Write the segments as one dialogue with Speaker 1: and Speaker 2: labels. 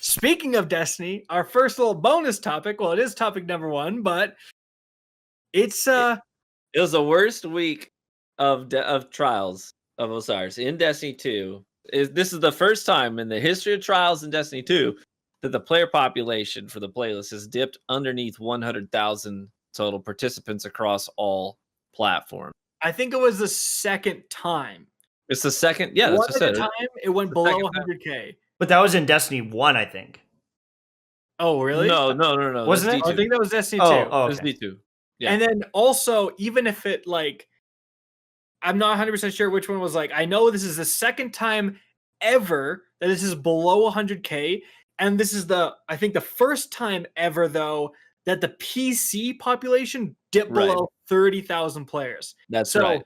Speaker 1: speaking of Destiny, our first little bonus topic. Well, it is topic number 1, but it's
Speaker 2: It was the worst week of Trials of Osiris in Destiny 2. This is the first time in the history of Trials in Destiny 2 that the player population for the playlist has dipped underneath 100,000 total participants across all platforms.
Speaker 1: I think it was the second time.
Speaker 2: It's the second, yeah.
Speaker 1: One
Speaker 2: that's
Speaker 1: at
Speaker 2: what I
Speaker 1: a
Speaker 2: said.
Speaker 1: time, it went below 100K.
Speaker 3: But that was in Destiny 1, I think.
Speaker 1: Oh, really?
Speaker 2: No.
Speaker 3: Wasn't it?
Speaker 1: I think that was Destiny 2.
Speaker 3: Oh,
Speaker 2: It was
Speaker 3: okay.
Speaker 2: D2. Yeah.
Speaker 1: And then also, even if it like, I'm not 100% sure which one was like, I know this is the second time ever that this is below 100K. And this is I think the first time ever, though, that the PC population dipped below 30,000 players.
Speaker 2: That's
Speaker 1: so,
Speaker 2: right.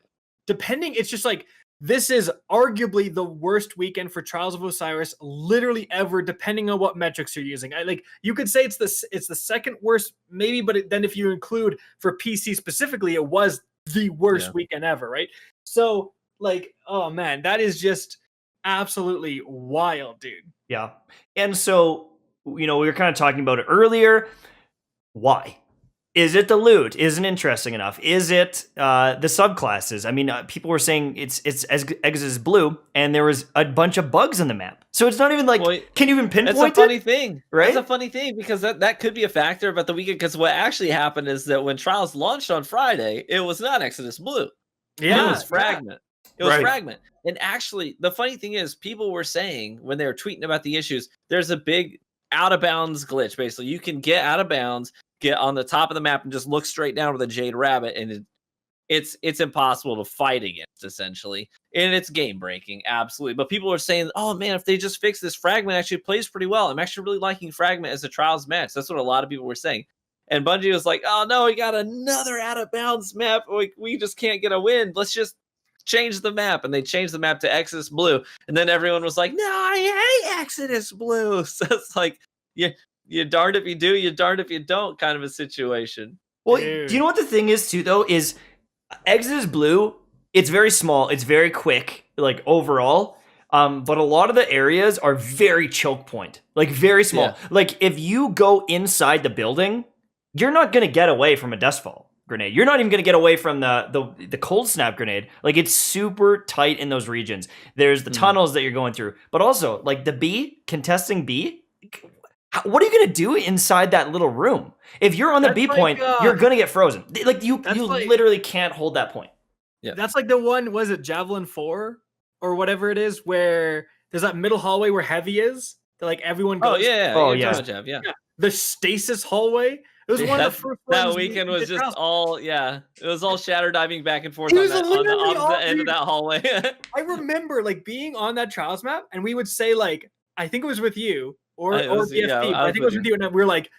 Speaker 1: Depending, it's just like, this is arguably the worst weekend for Trials of Osiris, literally ever, depending on what metrics you're using. You could say it's the second worst, maybe, but then if you include for PC specifically, it was the worst weekend ever, right? So, like, oh man, that is just absolutely wild, dude.
Speaker 3: Yeah. And so, we were kind of talking about it earlier. Why? Is it the loot? Isn't interesting enough? Is it the subclasses? I mean, people were saying it's Exodus Blue, and there was a bunch of bugs in the map. So it's not even like, can you even pinpoint it?
Speaker 2: That's a funny thing,
Speaker 3: right?
Speaker 2: That's a funny thing, because that could be a factor about the weekend, because what actually happened is that when Trials launched on Friday, it was not Exodus Blue.
Speaker 1: Yeah,
Speaker 2: it was Fragment. It was Fragment. And actually, the funny thing is, people were saying when they were tweeting about the issues, there's a big out-of-bounds glitch, basically. You can get out of bounds, get on the top of the map, and just look straight down with a Jade Rabbit, and it's impossible to fight against, essentially. And it's game-breaking, absolutely. But people are saying, oh, man, if they just fix this, Fragment actually plays pretty well. I'm actually really liking Fragment as a Trials match. That's what a lot of people were saying. And Bungie was like, oh, no, we got another out-of-bounds map. We just can't get a win. Let's just change the map. And they changed the map to Exodus Blue. And then everyone was like, no, I hate Exodus Blue. So it's like, you're darned if you do, you're darned if you don't, kind of a situation.
Speaker 3: Well, do you know what the thing is, too, though, is Exodus Blue, it's very small, it's very quick, like, overall, but a lot of the areas are very choke point, like, very small. Yeah. Like, if you go inside the building, you're not going to get away from a Dustfall grenade. You're not even going to get away from the Cold Snap grenade. Like, it's super tight in those regions. There's the tunnels that you're going through, but also, like, contesting B, what are you going to do inside that little room? If you're on the B point, you're going to get frozen. Like, you literally can't hold that point.
Speaker 1: Yeah. That's like the one, was it Javelin 4 or whatever it is, where there's that middle hallway where Heavy is, that like everyone goes.
Speaker 2: Yeah.
Speaker 1: The stasis hallway. It was one of the first ones.
Speaker 2: That weekend was just all, it was all shatter diving back and forth on the end of that hallway.
Speaker 1: I remember like being on that Trials map, and we would say, like, I think it was with you, or BFP, but I think it was with you, and we were like,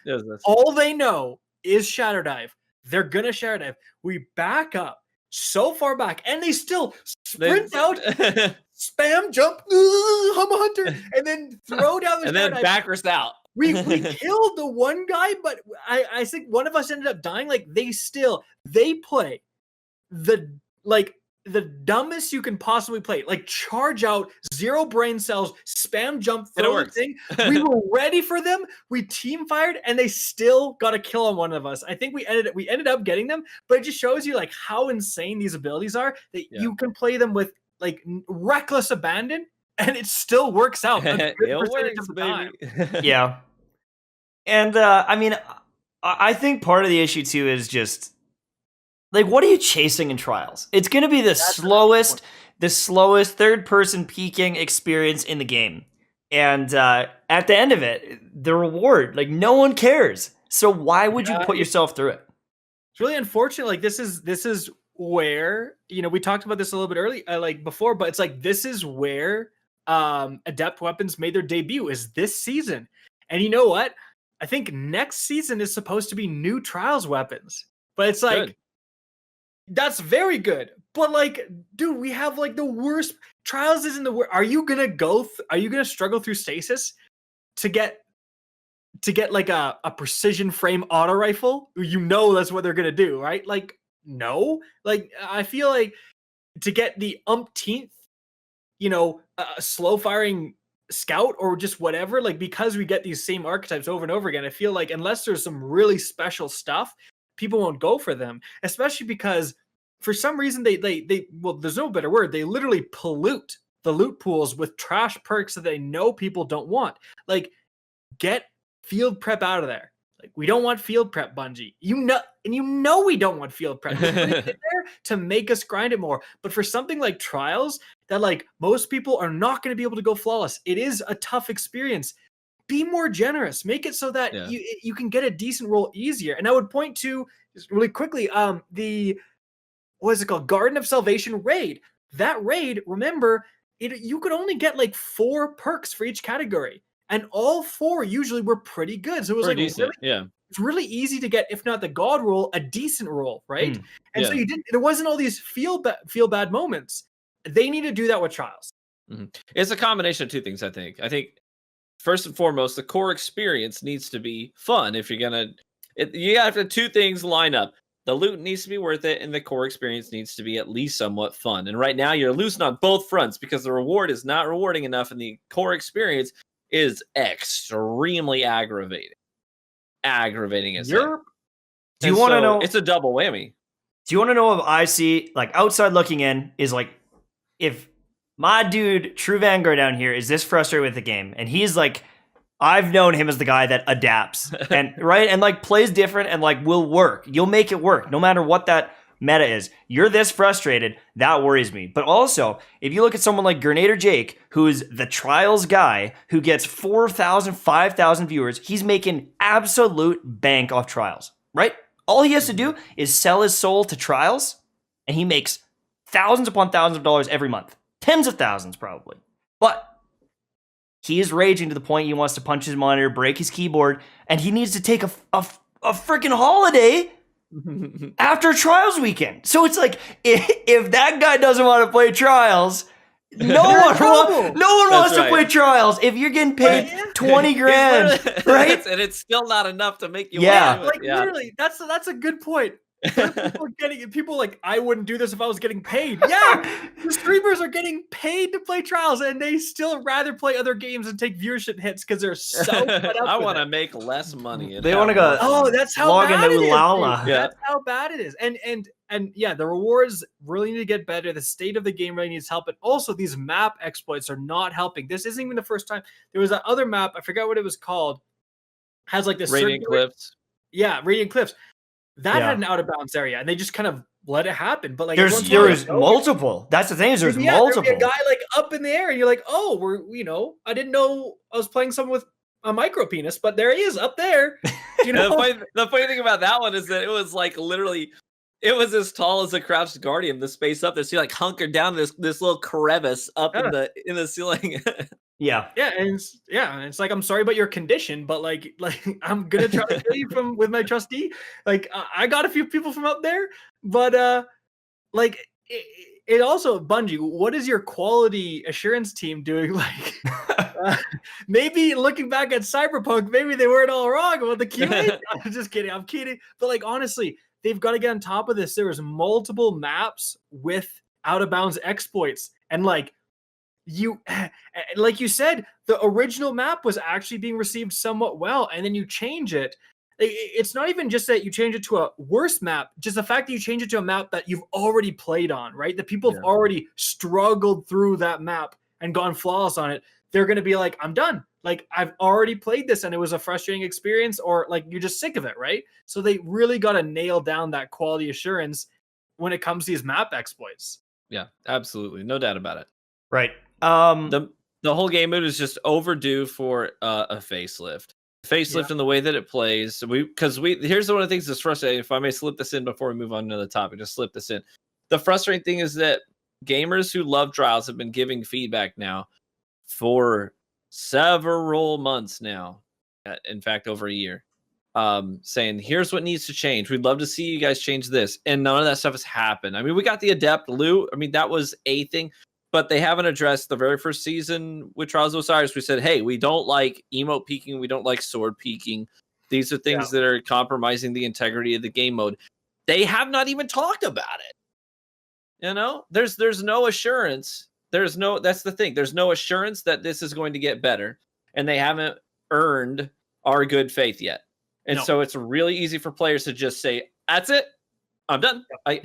Speaker 1: all they know is shatter dive. They're gonna shatter dive. We back up so far back, and they still sprint out, spam jump, Humble Hunter, and then throw down the
Speaker 2: and then backwards out.
Speaker 1: We killed the one guy, but I think one of us ended up dying. Like, they play the dumbest you can possibly play. Like, charge out, 0 brain cells, spam jump, throw the thing. We were ready for them. We team fired, and they still got a kill on one of us. I think we ended up getting them, but it just shows you like how insane these abilities are, that you can play them with like reckless abandon, and it still works out. A good percentage of the time.
Speaker 3: Yeah. And I mean, I think part of the issue too is just like, what are you chasing in Trials? It's going to be the slowest third-person peeking experience in the game. And at the end of it, the reward, like, no one cares. So why would you put yourself through it?
Speaker 1: It's really unfortunate. Like, this is where, we talked about this a little bit early, like before, but it's like, this is where Adept weapons made their debut, is this season. And you know what? I think next season is supposed to be new Trials weapons. But it's like, that's very good. But like, dude, we have like the worst. Trials isn't the worst. Are you gonna struggle through stasis to get like a precision frame auto rifle? That's what they're gonna do, right? Like, no. Like, I feel like to get the umpteenth, slow firing scout or just whatever, like because we get these same archetypes over and over again, I feel like unless there's some really special stuff, people won't go for them, especially because for some reason they well, there's no better word, they literally pollute the loot pools with trash perks that they know people don't want. Like, get field prep out of there. Like, we don't want field prep, Bungie. You know we don't want field prep. We put it in there to make us grind it more. But for something like trials that like most people are not going to be able to go flawless, it is a tough experience. Be more generous. Make it so that you can get a decent roll easier. And I would point to just really quickly the what is it called? Garden of Salvation raid. That raid, remember, you could only get like 4 perks for each category. And all 4 usually were pretty good. So it was like
Speaker 2: decent,
Speaker 1: it's really easy to get, if not the god roll, a decent roll, right? And so there wasn't all these feel bad moments. They need to do that with trials.
Speaker 2: It's a combination of 2 things, I think. I think first and foremost, the core experience needs to be fun. If you're gonna, you have to 2 things line up. The loot needs to be worth it, and the core experience needs to be at least somewhat fun. And right now, you're losing on both fronts because the reward is not rewarding enough, and the core experience is extremely aggravating. Aggravating as heck.
Speaker 3: Do you want to know?
Speaker 2: It's a double whammy.
Speaker 3: Do you want to know if I see, like, outside looking in, is like, if my dude, True Vanguard down here, is this frustrated with the game, and he's like, I've known him as the guy that adapts and right and like plays different and like will work. You'll make it work no matter what that meta is. You're this frustrated, that worries me. But also, if you look at someone like Grenader Jake, who's the trials guy, who gets 4,000, 5,000 viewers, he's making absolute bank off trials, right? All he has to do is sell his soul to trials, and he makes thousands upon thousands of dollars every month. Tens of thousands, probably. But he is raging to the point he wants to punch his monitor, break his keyboard, and he needs to take a freaking holiday after Trials weekend. So it's like, if that guy doesn't want to play Trials, no one wants to play Trials. If you're getting paid 20 grand, right?
Speaker 2: And it's still not enough to make you
Speaker 1: literally, that's a good point. People like, I wouldn't do this if I was getting paid. Yeah, the streamers are getting paid to play trials, and they still rather play other games and take viewership hits because they're so fed up.
Speaker 2: I want to make less money.
Speaker 3: They want to go.
Speaker 1: Oh, that's how bad it is.
Speaker 3: Yeah.
Speaker 1: That's how bad it is. And yeah, the rewards really need to get better. The state of the game really needs help. And also, these map exploits are not helping. This isn't even the first time. There was that other map, I forgot what it was called. Has like this
Speaker 2: Radiant Cliffs.
Speaker 1: Yeah, Radiant Cliffs. That had an out of bounds area, and they just kind of let it happen. But like,
Speaker 3: there was multiple. That's the thing, is there's multiple.
Speaker 1: There'd be a guy like up in the air, and you're like, oh, I didn't know I was playing someone with a micro penis, but there he is up there. You know,
Speaker 2: the funny thing about that one is that it was like literally, it was as tall as a crouched guardian. The space up there, so you like hunkered down this little crevice up in the ceiling.
Speaker 3: Yeah,
Speaker 1: and it's like, I'm sorry about your condition, but like I'm gonna try to kill you with my trustee. Like, I got a few people from up there, but like it also, Bungie, what is your quality assurance team doing? Like, maybe looking back at Cyberpunk, maybe they weren't all wrong about the QA. I'm just kidding. I'm kidding. But like, honestly, they've got to get on top of this. There was multiple maps with out of bounds exploits, and like you said, the original map was actually being received somewhat well, and then you change it. It's not even just that you change it to a worse map, just the fact that you change it to a map that you've already played on, right? The people have already struggled through that map and gone flawless on it. They're going to be like, I'm done. Like, I've already played this and it was a frustrating experience, or like, you're just sick of it, right? So they really got to nail down that quality assurance when it comes to these map exploits.
Speaker 2: Yeah, absolutely. No doubt about it.
Speaker 3: Right.
Speaker 2: The whole game mode is just overdue for a facelift. In the way that it plays. Here's one of the things that's frustrating. If I may slip this in before we move on to the topic, just slip this in. The frustrating thing is that gamers who love trials have been giving feedback now for several months now. In fact, over a year. Saying, here's what needs to change. We'd love to see you guys change this. And none of that stuff has happened. I mean, we got the Adept loot. I mean, that was a thing. But they haven't addressed the very first season with Trials of Osiris. We said, hey, we don't like emote peeking. We don't like sword peeking. These are things that are compromising the integrity of the game mode. They have not even talked about it. You know, there's no assurance That's the thing. There's no assurance that this is going to get better, and they haven't earned our good faith yet. And so it's really easy for players to just say, "That's it, I'm done." I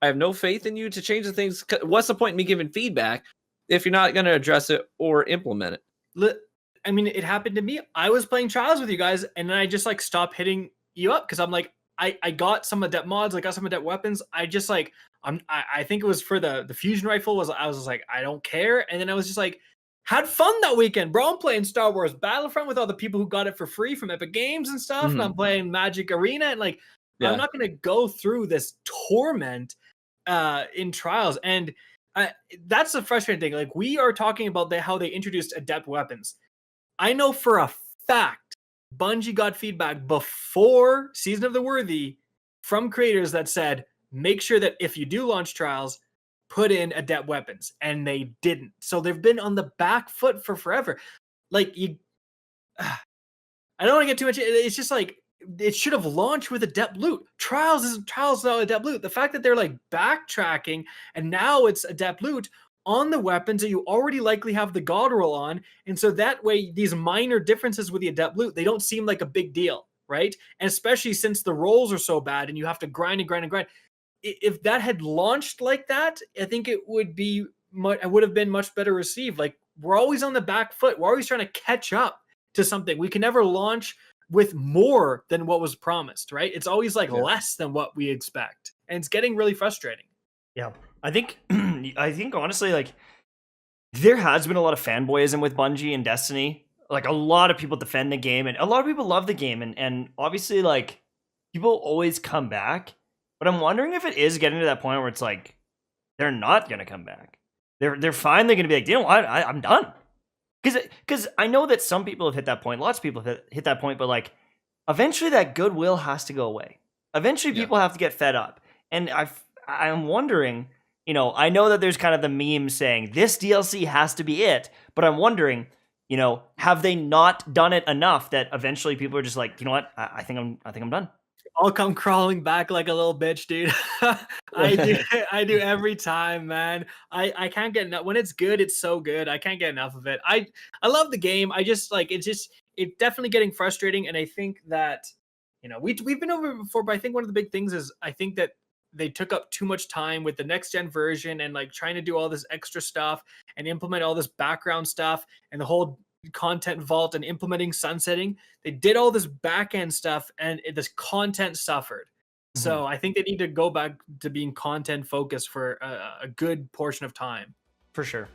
Speaker 2: have no faith in you to change the things. What's the point in me giving feedback if you're not going to address it or implement it?
Speaker 1: I mean, it happened to me. I was playing Trials with you guys, and then I just like stopped hitting you up because I'm like, I got some adept mods, I got some adept weapons. I just like I think it was for the fusion rifle. I was just like, I don't care. And then I was just like, had fun that weekend, bro. I'm playing Star Wars Battlefront with all the people who got it for free from Epic Games and stuff. And I'm playing Magic Arena, and like, I'm not going to go through this torment in Trials. And that's the frustrating thing. Like, we are talking about how they introduced adept weapons. I know for a fact Bungie got feedback before Season of the Worthy from creators that said, make sure that if you do launch Trials, put in adept weapons, and they didn't. So they've been on the back foot for forever. Like, I don't want to get too much. It's just like, it should have launched with adept loot. Trials not adept loot. The fact that they're like backtracking and now it's adept loot on the weapons that you already likely have the god roll on, and so that way these minor differences with the adept loot, they don't seem like a big deal, right? And especially since the rolls are so bad and you have to grind and grind and grind. If that had launched like that, I think it would have been much better received. Like, we're always on the back foot. We're always trying to catch up to something. We can never launch with more than what was promised, right? It's always like less than what we expect, and it's getting really frustrating.
Speaker 3: Yeah, I think honestly, like, there has been a lot of fanboyism with Bungie and Destiny. Like, a lot of people defend the game, and a lot of people love the game, and obviously, like, people always come back. But I'm wondering if it is getting to that point where it's like, they're not going to come back. They're finally going to be like, you know what, I'm done. Because I know that some people have hit that point. Lots of people have hit that point. But like, eventually that goodwill has to go away. Eventually people have to get fed up. And I'm wondering, you know, I know that there's kind of the meme saying this DLC has to be it. But I'm wondering, you know, have they not done it enough that eventually people are just like, you know what, I think I'm done.
Speaker 1: I'll come crawling back like a little bitch, dude. I do every time, man. I can't get enough. When it's good, it's so good. I can't get enough of it. I love the game. I just like, it's definitely getting frustrating. And I think that, you know, we've been over it before, but I think one of the big things is I think that they took up too much time with the next gen version and like trying to do all this extra stuff and implement all this background stuff and the whole content vault and implementing sunsetting. They did all this back end stuff, and this content suffered. So I think they need to go back to being content focused for a good portion of time.
Speaker 3: For sure.